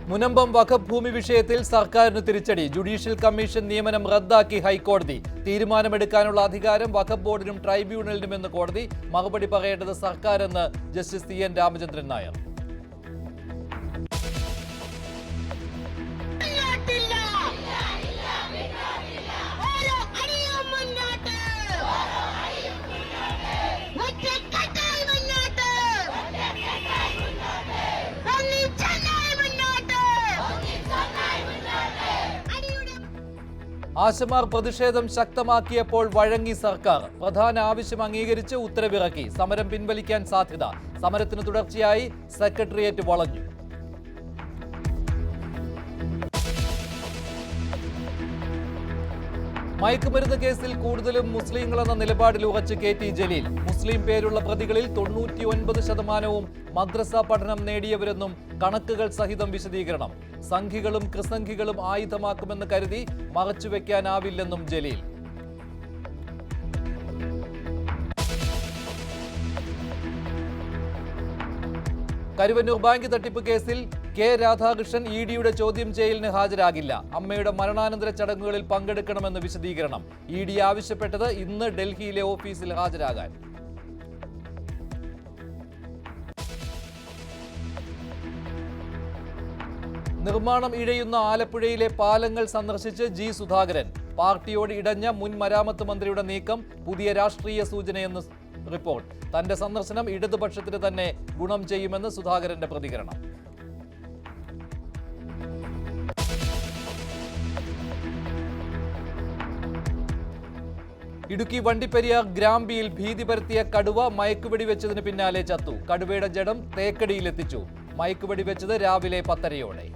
മുനമ്പം വഖഫ് ഭൂമി വിഷയത്തിൽ സർക്കാരിന് തിരിച്ചടി. ജുഡീഷ്യൽ കമ്മീഷൻ നിയമനം റദ്ദാക്കി ഹൈക്കോടതി. തീരുമാനമെടുക്കാനുള്ള അധികാരം വഖഫ് ബോർഡിനും ട്രൈബ്യൂണലിനുമെന്ന് കോടതി. മറുപടി പറയേണ്ടത് സർക്കാരെന്ന് ജസ്റ്റിസ് CN രാമചന്ദ്രൻ നായർ. ആശമാർ പ്രതിഷേധം ശക്തമാക്കിയപ്പോൾ വഴങ്ങി സർക്കാർ. പ്രധാന ആവശ്യം അംഗീകരിച്ച് ഉത്തരവിറക്കി. സമരം പിൻവലിക്കാൻ സാധ്യത. സമരത്തിന് തുടർച്ചയായി സെക്രട്ടേറിയറ്റ് വളഞ്ഞു. മയക്കുമരുന്ന് കേസിൽ കൂടുതലും മുസ്ലിങ്ങളെന്ന നിലപാടിൽ ഉറച്ച് KT ജലീൽ. മുസ്ലിം പേരുള്ള പ്രതികളിൽ 99% മദ്രസ പഠനം നേടിയവരെന്നും കണക്കുകൾ സഹിതം വിശദീകരണം. സംഘികളും കൃസംഘികളും ആയുധമാക്കുമെന്ന് കരുതി മറച്ചുവെക്കാനാവില്ലെന്നും ജലീൽ. കരുവന്നൂർ ബാങ്ക് തട്ടിപ്പ് കേസിൽ K രാധാകൃഷ്ണൻ EDയുടെ ചോദ്യം ചെയ്യലിന് ഹാജരാകില്ല. അമ്മയുടെ മരണാനന്തര ചടങ്ങുകളിൽ പങ്കെടുക്കണമെന്ന് വിശദീകരണം. ED ആവശ്യപ്പെട്ടത് ഇന്ന് ഡൽഹിയിലെ ഓഫീസിൽ ഹാജരാകാൻ. നിർമ്മാണം ഇഴയുന്ന ആലപ്പുഴയിലെ പാലങ്ങൾ സന്ദർശിച്ച് G സുധാകരൻ. പാർട്ടിയോട് ഇടഞ്ഞ മുൻ മരാമത്ത് മന്ത്രിയുടെ നീക്കം പുതിയ രാഷ്ട്രീയ സൂചനയെന്ന് റിപ്പോർട്ട്. തന്റെ സന്ദർശനം ഇടതുപക്ഷത്തിന് തന്നെ ഗുണം ചെയ്യുമെന്ന് സുധാകരന്റെ പ്രതികരണം. ഇടുക്കി വണ്ടിപ്പെരിയാർ ഗ്രാമ്പിയിൽ ഭീതി പരത്തിയ കടുവ മയക്കുവെടി വെച്ചതിന് പിന്നാലെ ചത്തു. കടുവയുടെ ജഡം തേക്കടിയിലെത്തിച്ചു. മയക്കുവെടി വെച്ചത് രാവിലെ 10:30-ഓടെ.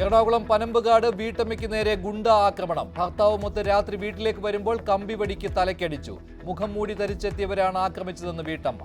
എറണാകുളം പനമ്പുകാട് വീട്ടമ്മയ്ക്ക് നേരെ ഗുണ്ട ആക്രമണം. ഭർത്താവുമൊത്ത് രാത്രി വീട്ടിലേക്ക് വരുമ്പോൾ കമ്പിവടിക്ക് തലക്കടിച്ചു. മുഖം മൂടി ധരിച്ചെത്തിയവരാണ് ആക്രമിച്ചതെന്ന് വീട്ടമ്മ.